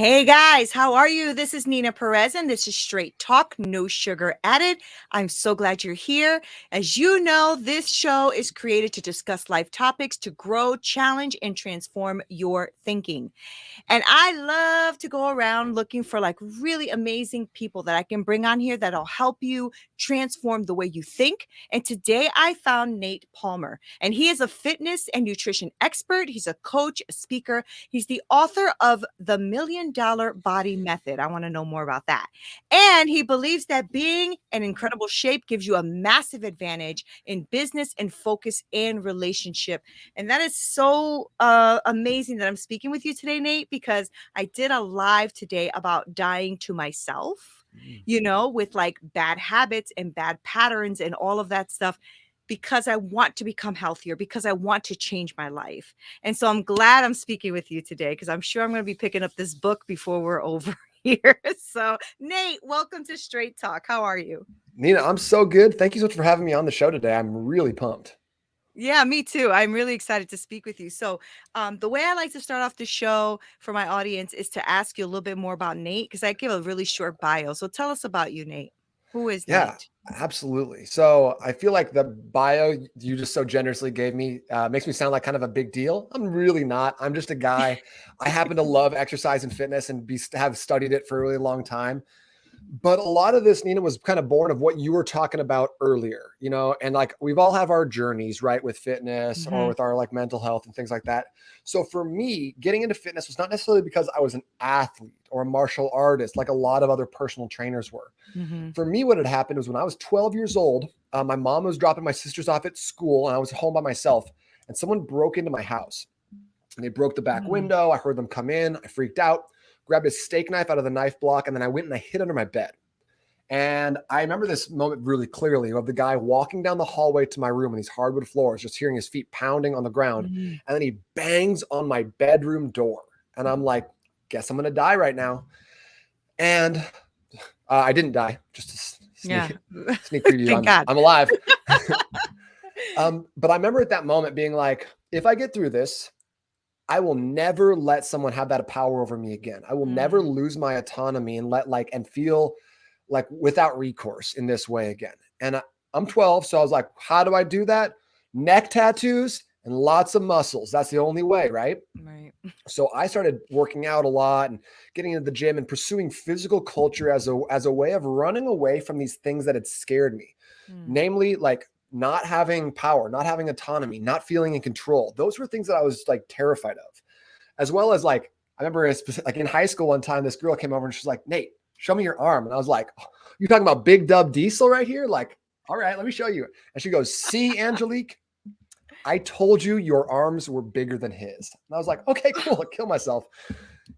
Hey guys, how are you? This is Neena Perez, and this is Straight Talk, no sugar added. I'm so glad you're here. As you know, this show is created to discuss life topics to grow, challenge, and transform your thinking. And I love to go around looking for like really amazing people that I can bring on here that'll help you transform the way you think. And today I found Nate Palmer, and he is a fitness and nutrition expert. He's a coach, a speaker. He's the author of The $1,000,000 Body Method. I want to know more about that. And he believes that being in incredible shape gives you a massive advantage in business and focus and relationship. And that is so amazing that I'm speaking with you today, Nate, because I did a live today about dying to myself, with like bad habits and bad patterns and all of that stuff, because I want to become healthier, because I want to change my life. And so I'm glad I'm speaking with you today, because I'm sure I'm going to be picking up this book before we're over here. So Nate, welcome to Straight Talk. How are you? Neena, I'm so good. Thank you so much for having me on the show today. I'm really pumped. Yeah, me too. I'm really excited to speak with you. So, the way I like to start off the show for my audience is to ask you a little bit more about Nate, because I give a really short bio. So, tell us about you, Nate. Who is Yeah, Nate? absolutely. So I feel like the bio you just so generously gave me makes me sound like kind of a big deal. I'm really not. I'm just a guy. I happen to love exercise and fitness and have studied it for a really long time. But a lot of this, Neena, was kind of born of what you were talking about earlier, and like we've all have our journeys, right, with fitness or Mhm, with our like mental health and things like that. So for me, getting into fitness was not necessarily because I was an athlete or a martial artist, like a lot of other personal trainers were. mhm, For me, what had happened was when I was 12 years old, my mom was dropping my sisters off at school and I was home by myself, and someone broke into my house. And they broke the back mm, window. I heard them come in. I freaked out, grabbed a steak knife out of the knife block, and then I went and I hid under my bed. And I remember this moment really clearly of the guy walking down the hallway to my room on these hardwood floors, just hearing his feet pounding on the ground. mhm. And then he bangs on my bedroom door. And I'm like, guess I'm going to die right now. And I didn't die, just to Yeah. sneak preview. Thank I'm, God. I'm alive. But I remember at that moment being like, if I get through this, I will never let someone have that power over me again. I will never Mm, lose my autonomy and feel like without recourse in this way again. And I'm 12, so I was like, how do I do that? Neck tattoos and lots of muscles. That's the only way, right? right. So I started working out a lot and getting into the gym and pursuing physical culture as a way of running away from these things that had scared me, Mm, namely like not having power, not having autonomy, not feeling in control. Those were things that I was like terrified of, as well as like I remember like in high school one time this girl came over and she's like, Nate, show me your arm. And I was like, oh, you talking about Big Dub Diesel right here? Like, all right, let me show you. And she goes, see, Angelique, I told you your arms were bigger than his. And I was like, okay, cool. I'll kill myself.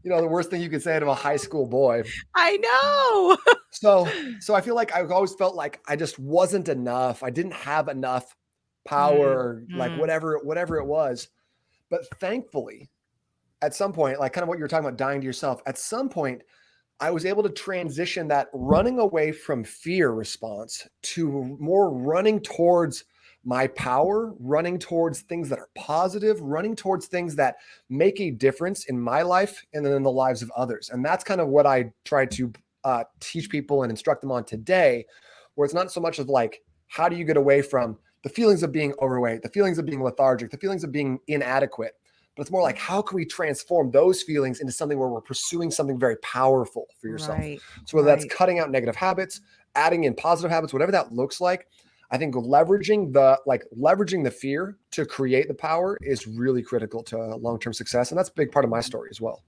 The worst thing you could say to a high school boy. I know. So I feel like I've always felt like I just wasn't enough. I didn't have enough Mm, power, like mm, whatever it was. But thankfully, at some point, like kind of what you were talking about, dying to yourself, at some point, I was able to transition that running away from fear response to more running towards my power, running towards things that are positive, running towards things that make a difference in my life and then in the lives of others. And that's kind of what I try to teach people and instruct them on today, where it's not so much of like, how do you get away from the feelings of being overweight, the feelings of being lethargic, the feelings of being inadequate, but it's more like, how can we transform those feelings into something where we're pursuing something very powerful for yourself? right, So whether that's right. cutting out negative habits, adding in positive habits, whatever that looks like, I think leveraging the fear to create the power is really critical to long-term success. And that's a big part of my story as well.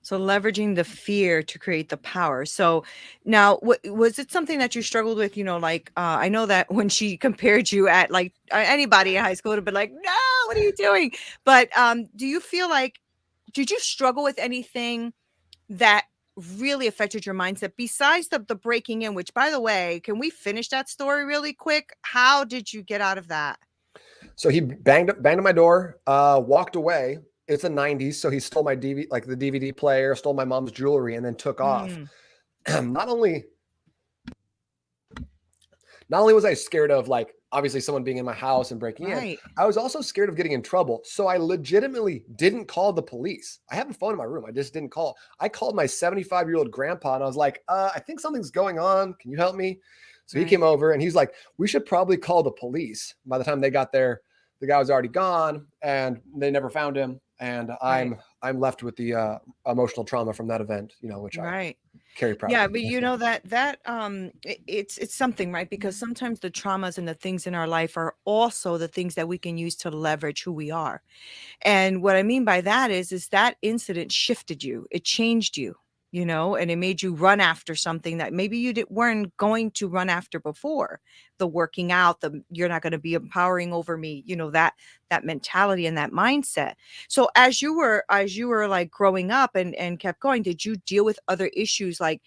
So leveraging the fear to create the power. So now, was it something that you struggled with? I know that when she compared you at like anybody in high school would have been like, "No, what are you doing?" But do you feel like did you struggle with anything that really affected your mindset besides the breaking in? Which, by the way, can we finish that story really quick? How did you get out of that? So he banged on my door, walked away. It's the 90s. So he stole my DVD, like the DVD player, stole my mom's jewelry, and then took off. Mm, not only Not only was I scared of like obviously someone being in my house and breaking in, Right. I was also scared of getting in trouble. So I legitimately didn't call the police. I have a phone in my room. I just didn't call. I called my 75-year-old grandpa and I was like, I think something's going on. Can you help me? So he came Right. over and he's like, we should probably call the police. By the time they got there, the guy was already gone and they never found him. And Right. I'm left with the emotional trauma from that event, which I Right. carry Yeah, proudly. but it's something, right? Because sometimes the traumas and the things in our life are also the things that we can use to leverage who we are. And what I mean by that is that incident shifted you. It changed you, and it made you run after something that maybe weren't going to run after before. The working out, the you're not going to be empowering over me, that mentality and that mindset. So as you were like growing up and kept going, did you deal with other issues like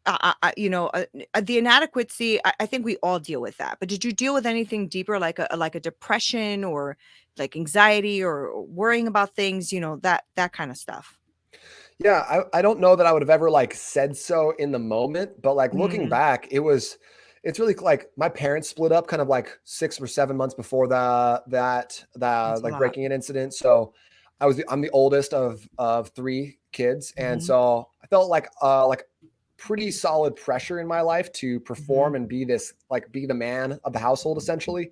the inadequacy? I think we all deal with that. But did you deal with anything deeper, like a depression or like anxiety or worrying about things, that kind of stuff? Yeah, I don't know that I would have ever like said so in the moment, but like looking Mm, back, it's really like my parents split up kind of like 6 or 7 months before the that's a like lot. breaking in incident. So I'm the oldest of three kids, and Mhm, so I felt like pretty solid pressure in my life to mhm, perform and be the man of the household essentially.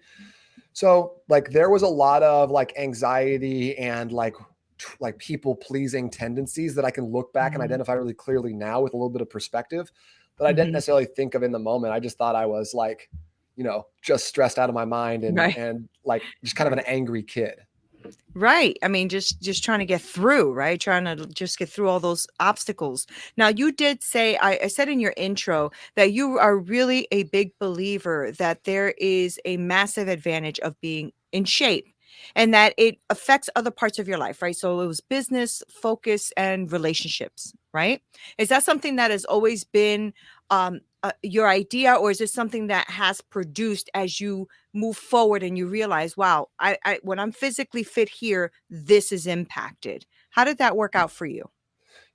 So like there was a lot of like anxiety and like people pleasing tendencies that I can look back and mhm, identify really clearly now with a little bit of perspective that I didn't mhm. necessarily think of in the moment. I just thought I was like, just stressed out of my mind and Right. and like just kind of an Right. angry kid. Right. I mean, just trying to get through, right? Trying to just get through all those obstacles. Now, you did say, I said in your intro that you are really a big believer that there is a massive advantage of being in shape and that it affects other parts of your life, right? So it was business, focus, and relationships, right? Is that something that has always been your idea, or is this something that has produced as you move forward and you realize, wow, I when I'm physically fit here, this is impacted? How did that work out for you?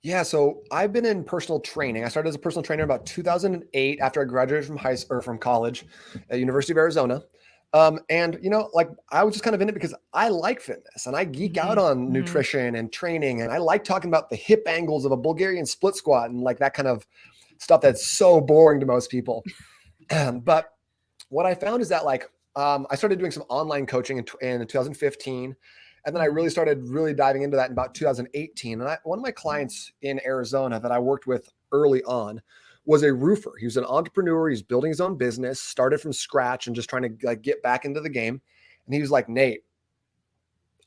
Yeah, so I've been in personal training. I started as a personal trainer about 2008 after I graduated from high school or from college at University of Arizona. And like I was just kind of in it because I like fitness and I geek out Mhm, on mhm, nutrition and training, and I like talking about the hip angles of a Bulgarian split squat and like that kind of stuff that's so boring to most people. But what I found is that I started doing some online coaching in 2015. And then I mhm, really started really diving into that in about 2018. And one of my clients in Arizona that I worked with early on was a roofer. He was an entrepreneur. He's building his own business, started from scratch and just trying to like get back into the game. And he was like, Nate,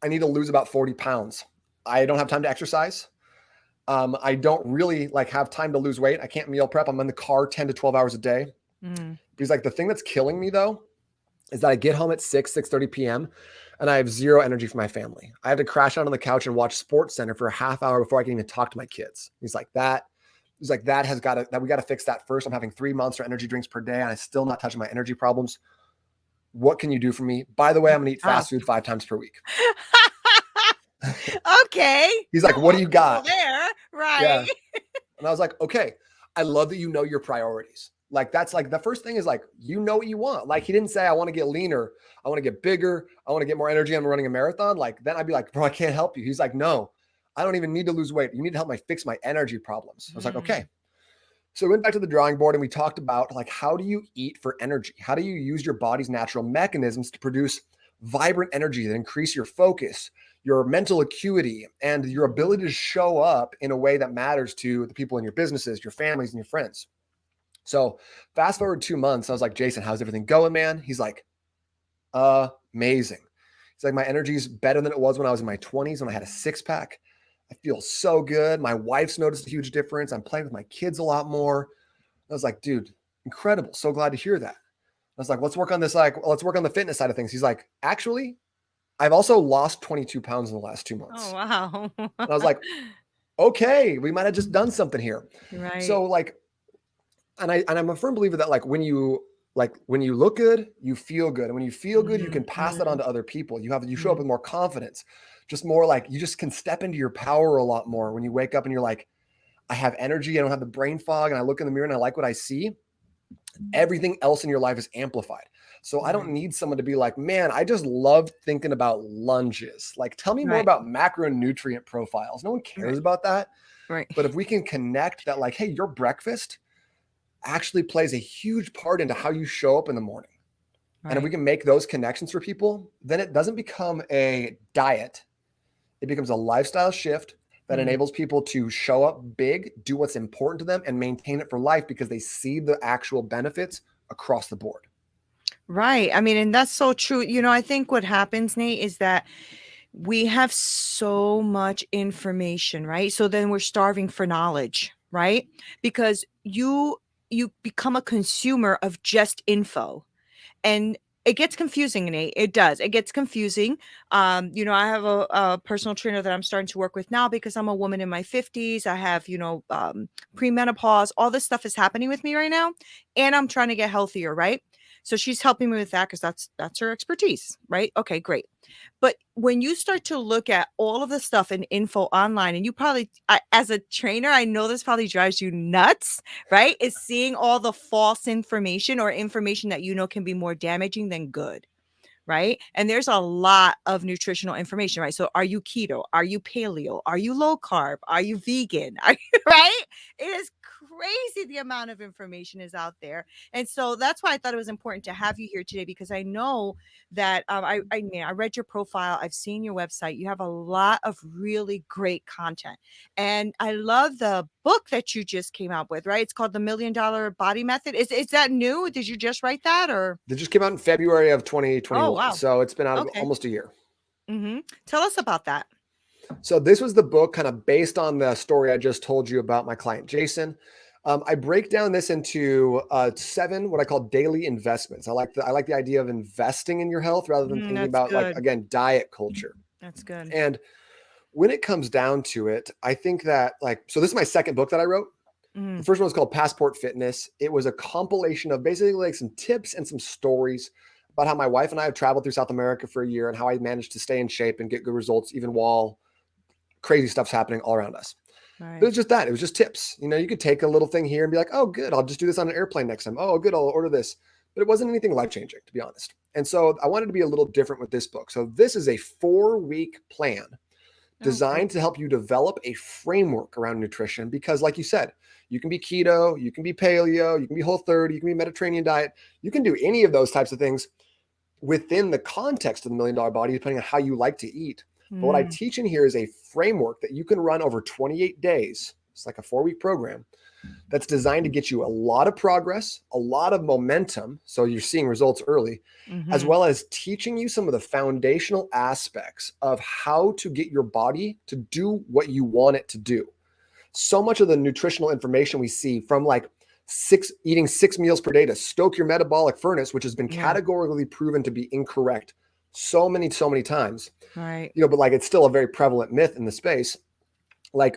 I need to lose about 40 pounds. I don't have time to exercise. I don't really like have time to lose weight. I can't meal prep. I'm in the car 10 to 12 hours a day. mhm. He's like, the thing that's killing me though is that I get home at 6:30 p.m. and I have zero energy for my family. I have to crash out on the couch and watch Sports Center for a half hour before I can even talk to my kids. That has got to, that we got to fix that first. I'm having 3 Monster energy drinks per day and I'm still not touching my energy problems. What can you do for me? By the way, I'm That's gonna eat tough. fast food 5 times per week. Okay. He's No like, what do you obstacle got? there, right? Yeah. And I was like, okay, I love that you know your priorities. Like, that's like the first thing is like, what you want. Like, he didn't say, I want to get leaner. I want to get bigger. I want to get more energy. I'm running a marathon. Like, then I'd be like, bro, I can't help you. He's like, no, I don't even need to lose weight. You need to help me fix my energy problems. I was like, okay. Mm, So we went back to the drawing board and we talked about like, how do you eat for energy? How do you use your body's natural mechanisms to produce vibrant energy that increase your focus, your mental acuity, and your ability to show up in a way that matters to the people in your businesses, your families, and your friends. So fast forward 2 months, I was like, Jason, how's everything going, man? He's like, amazing. He's like, my energy is better than it was when I was in my 20s when I had a six pack. I feel so good. My wife's noticed a huge difference. I'm playing with my kids a lot more. I was like, dude, incredible. So glad to hear that. I was like, let's work on this. Like, let's work on the fitness side of things. He's like, actually, I've also lost 22 pounds in the last 2 months. oh, wow. And I was like, okay, we might have just done something here. Right. So like, and I'm a firm believer that when you look good, you feel good. And when you feel good, you Mhm, can pass that on mhm, to other people. You show up mhm. with more confidence, just more like you just can step into your power a lot more when you wake up and you're like, I have energy, I don't have the brain fog, and I look in the mirror and I like what I see. everything else in your life is amplified. So I don't Right. need someone to be like, man, I just love thinking about lunges. Like, tell me more Right. about macronutrient profiles. No one Right. cares about that. Right. But if we can connect that, like, hey, your breakfast actually plays a huge part into how you show up in the morning. And if we Right. can make those connections for people, then it doesn't become a diet. It becomes a lifestyle shift that Mm. enables people to show up big, do what's important to them, and maintain it for life because they see the actual benefits across the board. Right. I mean, and that's so true. I think what happens, Nate, is that we have so much information, right? So then we're starving for knowledge, right? Because you become a consumer of just info. And it gets confusing, Nate. It does. It gets confusing. I have a personal trainer that I'm starting to work with now because I'm a woman in my 50s. I have, premenopause. All this stuff is happening with me right now, and I'm trying to get healthier, right? So she's helping me with that because that's her expertise, right? Okay, great. But when you start to look at all of the stuff and info online, and you probably, as a trainer, I know this probably drives you nuts, right? Is seeing all the false information or information that can be more damaging than good. Right. And there's a lot of nutritional information, right? So are you keto? Are you paleo? Are you low carb? Are you vegan? Right? It is crazy the amount of information is out there. And so that's why I thought it was important to have you here today, because I know that mean, I read your profile. I've seen your website. You have a lot of really great content. And I love the book that you just came out with, right? It's called The $1,000,000 Body Method. Is that new? Did you just write that, or? It just came out in February of Oh, 2021. wow. So it's been out of Okay. almost a year. Tell us about that. So this was the book kind of based on the story I just told you about my client, Jason. I break down this into 7 what I call daily investments. I like the idea of investing in your health rather than thinking That's about, like, good. again, diet culture. That's good. And when it comes down to it, I think that, like, so this is my second book that I wrote. The Mhm. first one was called Passport Fitness. It was a compilation of basically like some tips and some stories about how my wife and I have traveled through South America for a year and how I managed to stay in shape and get good results even while crazy stuff's happening all around us. But it Right. was just that. It was just tips. You could take a little thing here and be like, oh, good, I'll just do this on an airplane next time. Oh, good, I'll order this. But it wasn't anything life changing, to be honest. And so I wanted to be a little different with this book. So this is a 4-week plan Okay. designed to help you develop a framework around nutrition. Because, like you said, you can be keto, you can be paleo, you can be Whole30, you can be Mediterranean diet. You can do any of those types of things within the context of the $1,000,000 Body, depending on how you like to eat. But what I Mm, teach in here is a framework that you can run over 28 days. It's like a 4-week program that's designed to get you a lot of progress, a lot of momentum. So you're seeing results early, as mhm. well as teaching you some of the foundational aspects of how to get your body to do what you want it to do. So much of the nutritional information we see from, like, eating 6 meals per day to stoke your metabolic furnace, which has been Yeah. categorically proven to be incorrect so many times, Right. but, like, it's still a very prevalent myth in the space. Like,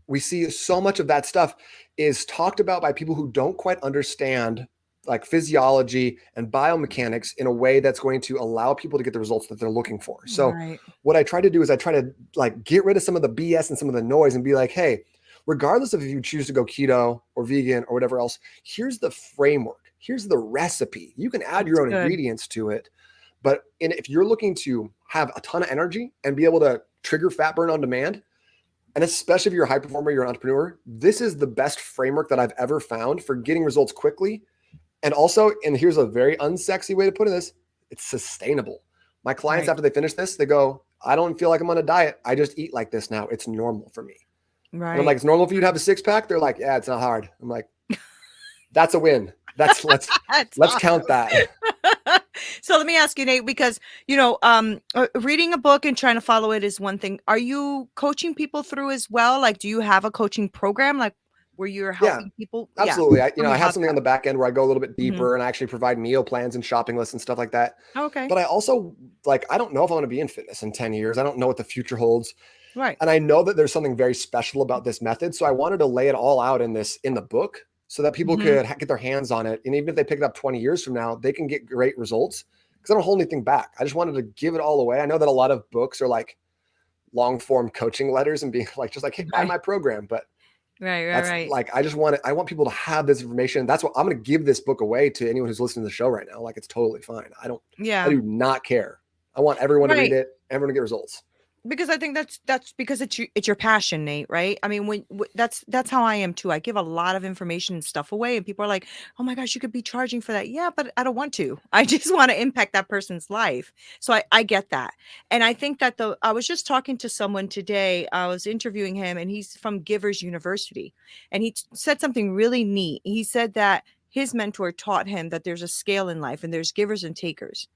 we see so much of that stuff is talked about by people who don't quite understand, like, physiology and biomechanics in a way that's going to allow people to get the results that they're looking for. So Right. what I try to do is I try to, like, get rid of some of the BS and some of the noise and be like, hey, regardless of if you choose to go keto or vegan or whatever else, here's the framework. Here's the recipe. You can add That's your own good. ingredients to it. But if you're looking to have a ton of energy and be able to trigger fat burn on demand, and especially if you're a high performer, you're an entrepreneur, this is the best framework that I've ever found for getting results quickly. And also, and here's a very unsexy way to put this, it's sustainable. My clients, Right. after they finish this, they go, I don't feel like I'm on a diet. I just eat like this now. It's normal for me. And I'm like, Right. it's normal for you to have a 6-pack? They're like, yeah, it's not hard. I'm like, that's a win. That's That's let's awesome. count that. So let me ask you, Nate, because reading a book and trying to follow it is one thing. Are you coaching people through as well? Like, do you have a coaching program, like, where you're Yeah, helping people? Yeah. absolutely. I, Tell me I have about something on that. the back end where I go a little bit Hmm. deeper and I actually provide meal plans and shopping lists and stuff like that. Okay. But I also, like, I don't know if I'm going to be in fitness in 10 years. I don't know what the future holds. Right. And I know that there's something very special about this method. So I wanted to lay it all out in the book so that people Hmm. could get their hands on it. And even if they pick it up 20 years from now, they can get great results because I don't hold anything back. I just wanted to give it all away. I know that a lot of books are like long form coaching letters and being like, just like, hey, buy Right. my program. But Right, right, That's right. like, I want people to have this information. That's what I'm going to give this book away to anyone who's listening to the show right now. Like, it's totally fine. I Yeah. do not care. I want everyone to read Right. it, everyone to get results. Because I think that's because it's your passion, Nate, right? I mean, that's how I am too. I give a lot of information and stuff away, and people are like, "Oh my gosh, you could be charging for that." Yeah, but I don't want to. I just want to impact that person's life. So I get that, and I think that the I was just talking to someone today. I was interviewing him, and he's from Givers University, and said something really neat. He said that his mentor taught him that there's a scale in life, and there's givers and takers,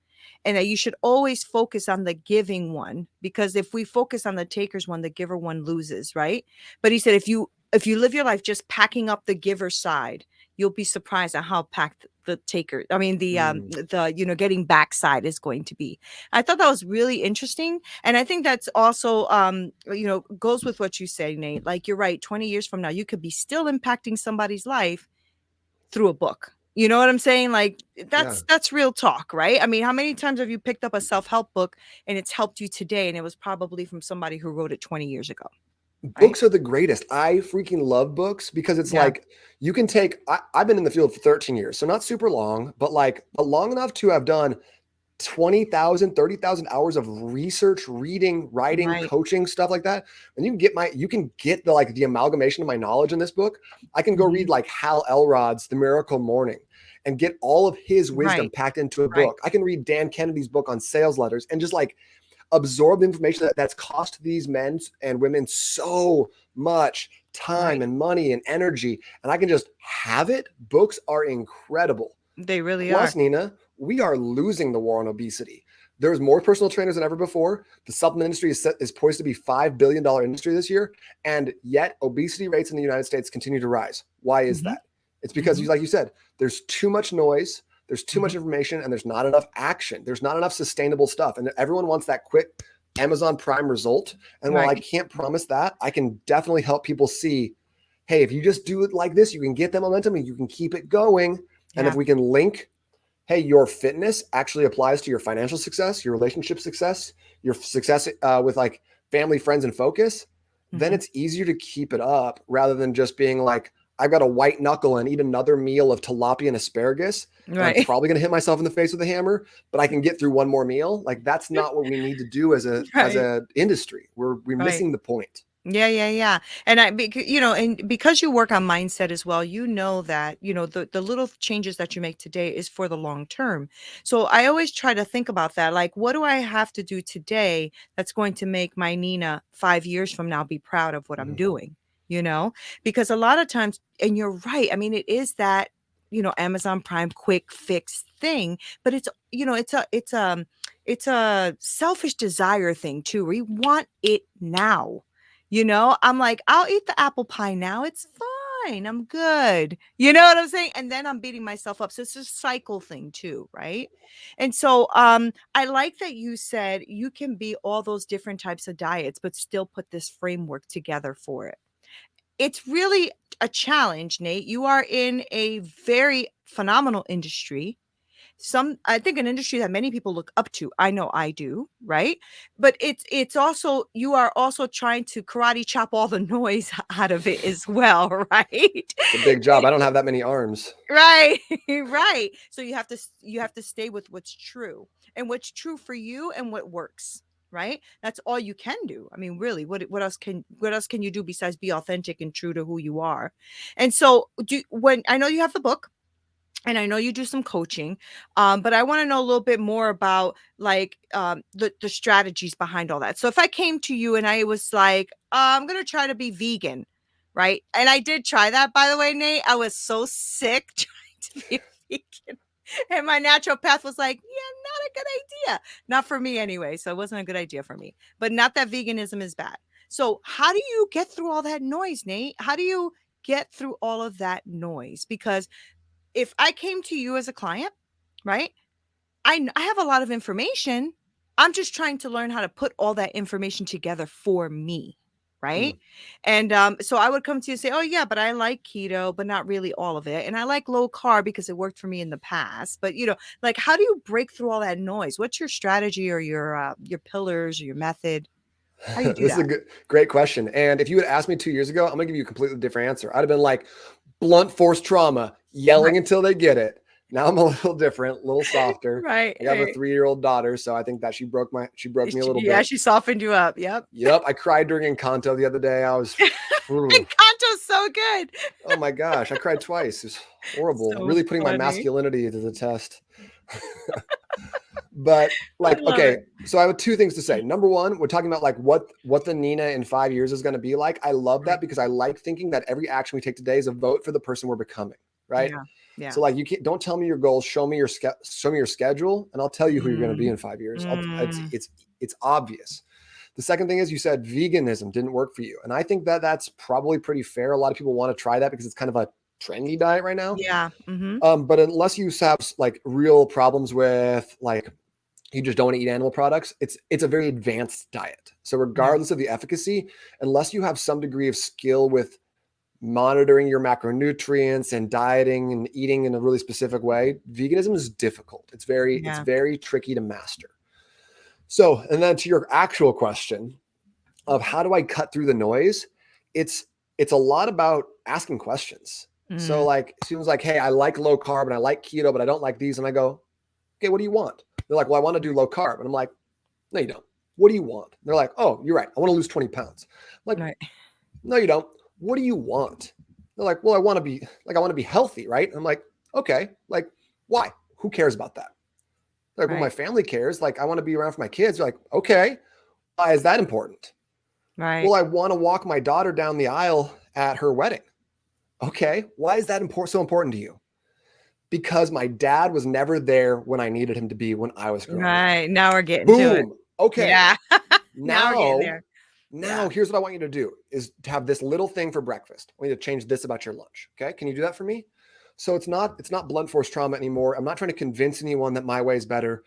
and that you should always focus on the giving one, because if we focus on the takers one, the giver one loses, right? But he said if you live your life just packing up the giver side, you'll be surprised at how packed the taker, I mean Mm, the getting back side is going to be. I thought that was really interesting, and I think that's also goes with what you say, Nate. Like, you're right, 20 years from now you could be still impacting somebody's life through a book. You know what I'm saying? Like, yeah. that's real talk, right? I mean, how many times have you picked up a self-help book and it's helped you today, and it was probably from somebody who wrote it 20 years ago, right? Books are the greatest. I freaking love books because it's Yeah. like you can take, I've been in the field for 13 years, so not super long, but like, but long enough to have done 20,000, 30,000 hours of research, reading, writing, Right. coaching, stuff like that. And you can get the, like, the amalgamation of my knowledge in this book. I can go read Mhm. like Hal Elrod's The Miracle Morning and get all of his wisdom Right. packed into a Right. book. I can read Dan Kennedy's book on sales letters and just like absorb the information that's cost these men and women so much time Right. and money and energy. And I can just have it. Books are incredible. They really are. Plus, Nina, we are losing the war on obesity. There's more personal trainers than ever before. The supplement industry is poised to be $5 billion industry this year, and yet obesity rates in the United States continue to rise. Why is Mhm. that? It's because, Mhm. like you said, there's too much noise, there's too much Mhm. information, and there's not enough action. There's not enough sustainable stuff, and everyone wants that quick Amazon Prime result. And while I Right. can't promise that, I can definitely help people see, hey, if you just do it like this, you can get that momentum and you can keep it going. And if Yeah. we can link, hey, your fitness actually applies to your financial success, your relationship success, your success with like family, friends, and focus, then Mhm. it's easier to keep it up rather than just being like, I've got a white knuckle and eat another meal of tilapia and asparagus, and I'm Right. probably going to hit myself in the face with a hammer, but I can get through one more meal. Like, that's not what we need to do as Right. a industry. We're Right. missing the point. Yeah, yeah, yeah. And and because you work on mindset as well, you know that, the little changes that you make today is for the long term. So I always try to think about that. Like, what do I have to do today that's going to make my Nina 5 years from now be proud of what I'm Mhm. doing? You know, because a lot of times, and you're right. I mean, it is that, Amazon Prime quick fix thing, but it's a selfish desire thing too. We want it now. I'm like, I'll eat the apple pie now. It's fine. I'm good. You know what I'm saying? And then I'm beating myself up. So it's a cycle thing too, right? And so I like that you said you can be all those different types of diets, but still put this framework together for it. It's really a challenge, Nate. You are in a very phenomenal industry, I think an industry that many people look up to. I know I do, right? But it's also, you are also trying to karate chop all the noise out of it as well, right? It's a big job. I don't have that many arms. Right. Right. So you have to stay with what's true, and what's true for you and what works, right? That's all you can do. I mean, really, what else can you do besides be authentic and true to who you are? And so, when I know you have the book, and I know you do some coaching, but I want to know a little bit more about, like, the strategies behind all that. So if I came to you and I was like, I'm gonna try to be vegan, right? And I did try that, by the way, Nate. I was so sick trying to be vegan. And my naturopath was like, yeah, not a good idea. Not for me anyway. So it wasn't a good idea for me. But not that veganism is bad. So how do you get through all that noise, Nate? How do you get through all of that noise? Because if I came to you as a client, right? I have a lot of information. I'm just trying to learn how to put all that information together for me, Mm. right? And so I would come to you and say, "Oh yeah, but I like keto, but not really all of it, and I like low carb because it worked for me in the past." But like, how do you break through all that noise? What's your strategy, or your pillars, or your method? How do you do This is that? a great question. And if you had asked me 2 years ago, I'm gonna give you a completely different answer. I'd have been like blunt force trauma, Right. yelling until they get it. Now I'm a little different, a little softer. Right. I have a 3-year-old daughter, so I think that she broke me a little Yeah, bit. she softened you up. Yep. Yep, I cried during Encanto the other day. I was, Encanto's so good. oh my gosh, I cried twice. It's horrible. So Really putting my funny. masculinity to the test. But I like, love okay, it. so I have two things to say. Number one, we're talking about like what the Neena in 5 years is going to be like. I love that Right. because I like thinking that every action we take today is a vote for the person we're becoming. Right. Yeah. Yeah. So like don't tell me your goals, show me your schedule, and I'll tell you who you're going to be Mm. in 5 years. Mm. It's obvious. The second thing is you said veganism didn't work for you, and I think that that's probably pretty fair. A lot of people want to try that because it's kind of a trendy diet right now. Yeah. Mm-hmm. But unless you have like real problems with like you just don't want to eat animal products, it's a very advanced diet. So Yeah. regardless of the efficacy, unless you have some degree of skill with monitoring your macronutrients and dieting and eating in a really specific way, veganism is difficult. It's Yeah. very tricky to master. So, and then to your actual question of how do I cut through the noise, it's a lot about asking questions. So Mm. like students like, hey, I like low carb and I like keto, but I don't like these. And I go, okay, what do you want? They're like, well, I want to do low carb. And I'm like, no, you don't. What do you want? They're like, oh, you're right. I want to lose 20 pounds. I'm like, Right. no, you don't. What do you want? They're like, well, I want to be healthy, right? And I'm like, okay, like, why? Who cares about that? They're like, well, my Right. family cares. Like, I want to be around for my kids. They're like, okay, why is that important? Right. Well, I want to walk my daughter down the aisle at her wedding. Okay, why is that so important to you? Because my dad was never there when I needed him to be when I was growing up. Right. Now we're getting to it. Boom. Okay. Yeah. Now we're getting Now, there. now Yeah. here's what I want you to do is to have this little thing for breakfast. I want you to change this about your lunch. Okay. Can you do that for me? So it's not blunt force trauma anymore. I'm not trying to convince anyone that my way is better.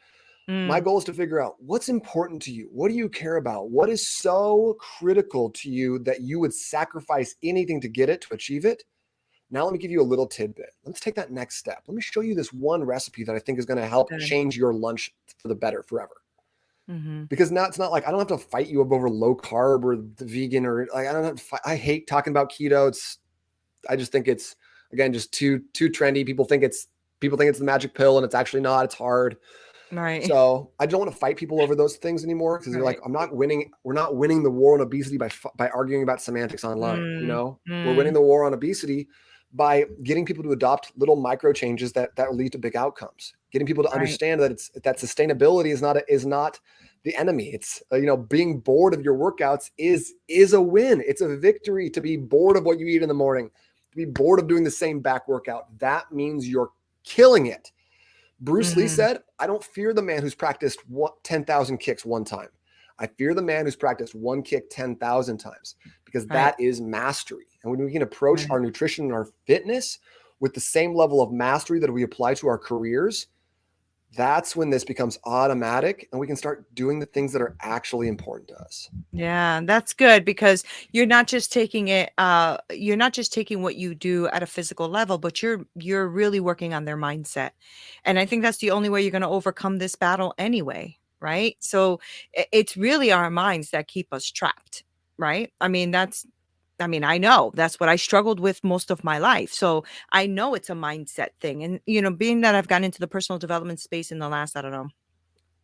My Mm. goal is to figure out what's important to you. What do you care about? What is so critical to you that you would sacrifice anything to get it, to achieve it? Now, let me give you a little tidbit. Let's take that next step. Let me show you this one recipe that I think is going to help Good. change your lunch for the better forever. Mm-hmm. Because now it's not like I don't have to fight you over low carb or the vegan or like I don't have to fight. I hate talking about keto. I just think it's again just too trendy. People think it's the magic pill and it's actually not. It's hard. Right. So I don't want to fight people over those things anymore because you're like, Right. I'm not winning. We're not winning the war on obesity by arguing about semantics online. Mm. We're winning Mm. the war on obesity by getting people to adopt little micro changes that will lead to big outcomes. Getting people to Right. understand that sustainability is not the enemy. It's being bored of your workouts is a win. It's a victory to be bored of what you eat in the morning, to be bored of doing the same back workout. That means you're killing it. Bruce Lee Mm. said, I don't fear the man who's practiced 10,000 kicks one time. I fear the man who's practiced one kick 10,000 times because Right. that is mastery. And when we can approach Right. our nutrition and our fitness with the same level of mastery that we apply to our careers, that's when this becomes automatic and we can start doing the things that are actually important to us. Yeah, that's good because you're not just taking it you're not just taking what you do at a physical level, but you're really working on their mindset. And I think that's the only way you're going to overcome this battle anyway, right? So it's really our minds that keep us trapped, right? I know that's what I struggled with most of my life. So I know it's a mindset thing. And being that I've gotten into the personal development space in the last, I don't know,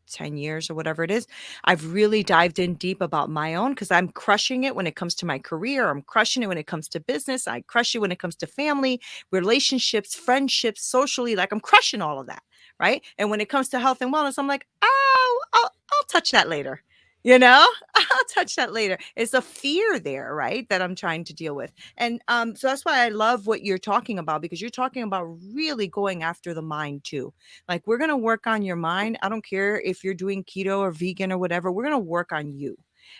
10 years or whatever it is, I've really dived in deep about my own because I'm crushing it when it comes to my career. I'm crushing it when it comes to business. I crush it when it comes to family, relationships, friendships, socially. Like I'm crushing all of that. Right. And when it comes to health and wellness, I'm like, oh, I'll touch that later. I'll touch that later. It's a fear there, right? That I'm trying to deal with. And so that's why I love what you're talking about because you're talking about really going after the mind too. Like, we're going to work on your mind. I don't care if you're doing keto or vegan or whatever. We're going to work on you.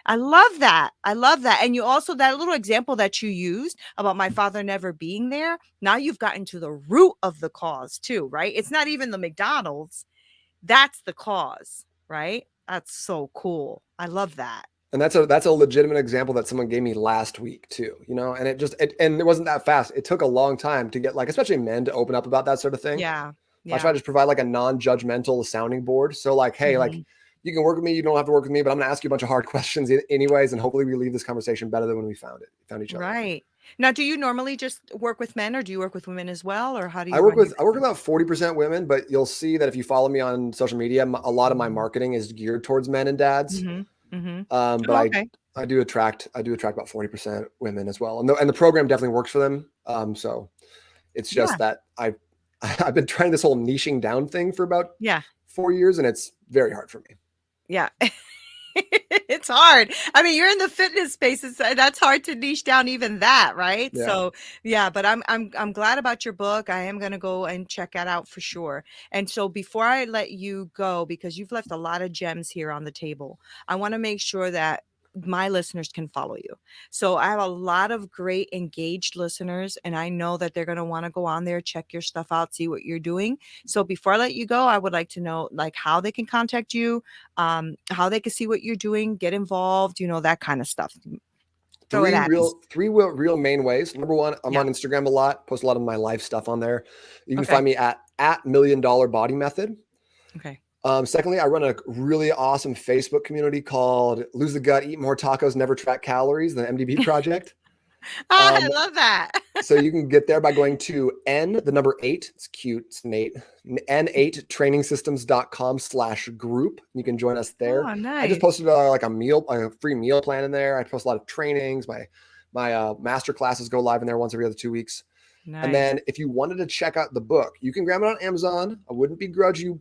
I love that. I love that. And you also, that little example that you used about my father never being there. Now you've gotten to the root of the cause too, right? It's not even the McDonald's. That's the cause, right? That's so cool. I love that. And that's a legitimate example that someone gave me last week too, and it wasn't that fast. It took a long time to get like, especially men to open up about that sort of thing. Yeah. I try Yeah. to just provide like a non-judgmental sounding board. So like, hey, like Mhm. You can work with me. You don't have to work with me, but I'm going to ask you a bunch of hard questions anyways. And hopefully we leave this conversation better than when we found each other. Right. Now, do you normally just work with men, or do you work with women as well? Or how do I you work run your with business? about 40% women, but you'll see that if you follow me on social media, a lot of my marketing is geared towards men and dads. Mm-hmm. Mm-hmm. But Oh, okay. I do attract about 40% women as well. And the program definitely works for them. So it's Yeah. just that I've been trying this whole niching down thing for about Yeah. 4 years, and it's very hard for me. Yeah. It's hard. I mean, you're in the fitness space. That's hard to niche down even that, right? Yeah. So yeah, but I'm glad about your book. I am gonna go and check that out for sure. And so before I let you go, because you've left a lot of gems here on the table, I want to make sure that my listeners can follow you. So I have a lot of great engaged listeners, and I know that they're gonna want to go on there, check your stuff out, see what you're doing. So before I let you go, I would like to know like how they can contact you, how they can see what you're doing, get involved, that kind of stuff. Throw it at us. Three real main ways. Number one, I'm Yeah. on Instagram a lot, post a lot of my life stuff on there. You can Okay. find me at $1,000,000 Body Method. Okay. Secondly, I run a really awesome Facebook community called Lose the Gut, Eat More Tacos, Never Track Calories, the MDB Project. I love that. So you can get there by going to the number 8, it's cute, it's Nate, n8trainingsystems.com/group. You can join us there. Oh, I just nice. posted a free meal plan in there. I post a lot of trainings. My master classes go live in there once every other 2 weeks. And Nice. then if you wanted to check out the book, you can grab it on Amazon. I wouldn't begrudge you,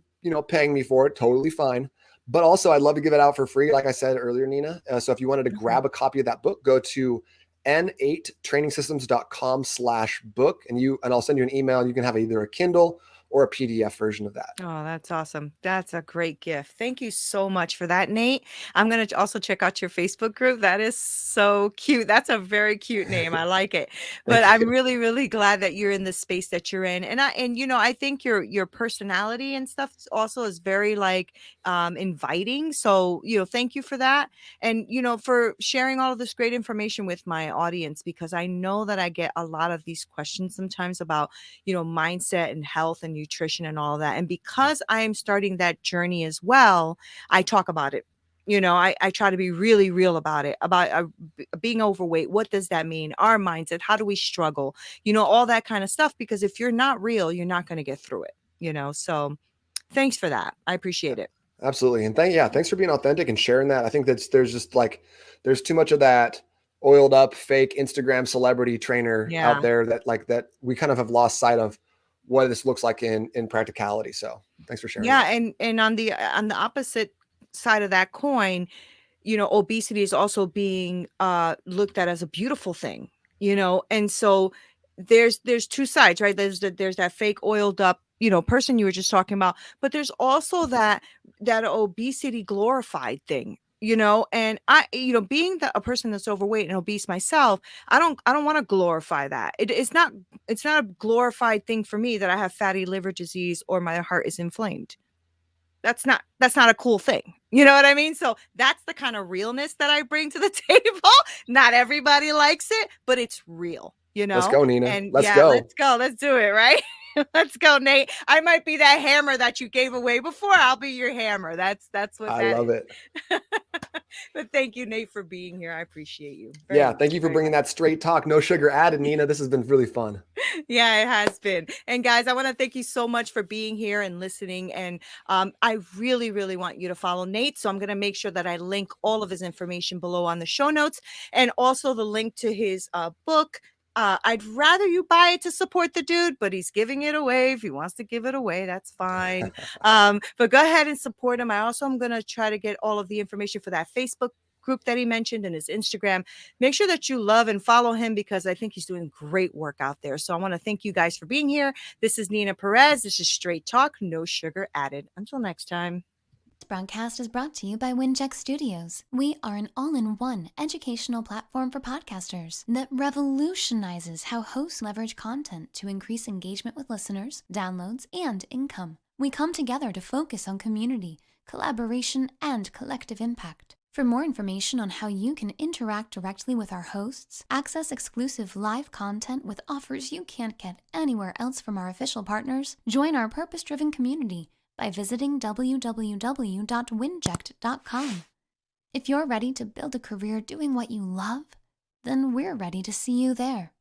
paying me for it. Totally fine. But also I'd love to give it out for free, like I said earlier, Nina. So if you wanted to grab a copy of that book, go to n8trainingsystems.com/book, and I'll send you an email. You can have either a Kindle or a PDF version of that. Oh, that's awesome. That's a great gift. Thank you so much for that, Nate. I'm going to also check out your Facebook group. That is so cute. That's a very cute name. I like it. But Thank I'm you. really, really glad that you're in the space that you're in. And I think your personality and stuff also is very like inviting. So, thank you for that. And, for sharing all of this great information with my audience, because I know that I get a lot of these questions sometimes about mindset and health and nutrition and all that. And because I am starting that journey as well, I talk about it. I try to be really real about it, about being overweight. What does that mean? Our mindset, how do we struggle? All that kind of stuff. Because if you're not real, you're not going to get through it, So thanks for that. I appreciate it. Absolutely. And thanks for being authentic and sharing that. I think there's just there's too much of that oiled up fake Instagram celebrity trainer Yeah. out there that we kind of have lost sight of what this looks like in practicality. So thanks for sharing Yeah. that. And on the opposite side of that coin, obesity is also being looked at as a beautiful thing, and so there's two sides, right? There's that fake oiled up, person you were just talking about, but there's also that obesity glorified thing, and I, being a person that's overweight and obese myself, I don't want to glorify that. It's not a glorified thing for me that I have fatty liver disease or my heart is inflamed. That's not a cool thing. You know what I mean? So that's the kind of realness that I bring to the table. Not everybody likes it, but it's real, Let's go, Nina. And Let's yeah, go. let's go. Let's do it, right? Let's go, Nate. I might be that hammer that you gave away before. I'll be your hammer. That's what I that love is. it. But thank you, Nate, for being here. I appreciate you. Thank you for bringing that straight talk, no sugar added, Nina. This has been really fun. Yeah, it has been. And guys, I want to thank you so much for being here and listening. And I really, really want you to follow Nate. So I'm going to make sure that I link all of his information below on the show notes, and also the link to his book. I'd rather you buy it to support the dude, but he's giving it away. If he wants to give it away, that's fine. But go ahead and support him. I also am going to try to get all of the information for that Facebook group that he mentioned and his Instagram. Make sure that you love and follow him, because I think he's doing great work out there. So I want to thank you guys for being here. This is Neena Perez. This is Straight Talk, no sugar added. Until next time. This broadcast is brought to you by Wincheck Studios. We are an all-in-one educational platform for podcasters that revolutionizes how hosts leverage content to increase engagement with listeners, downloads, and income. We come together to focus on community, collaboration, and collective impact. For more information on how you can interact directly with our hosts, access exclusive live content with offers you can't get anywhere else from our official partners, join our purpose-driven community by visiting www.winject.com. If you're ready to build a career doing what you love, then we're ready to see you there.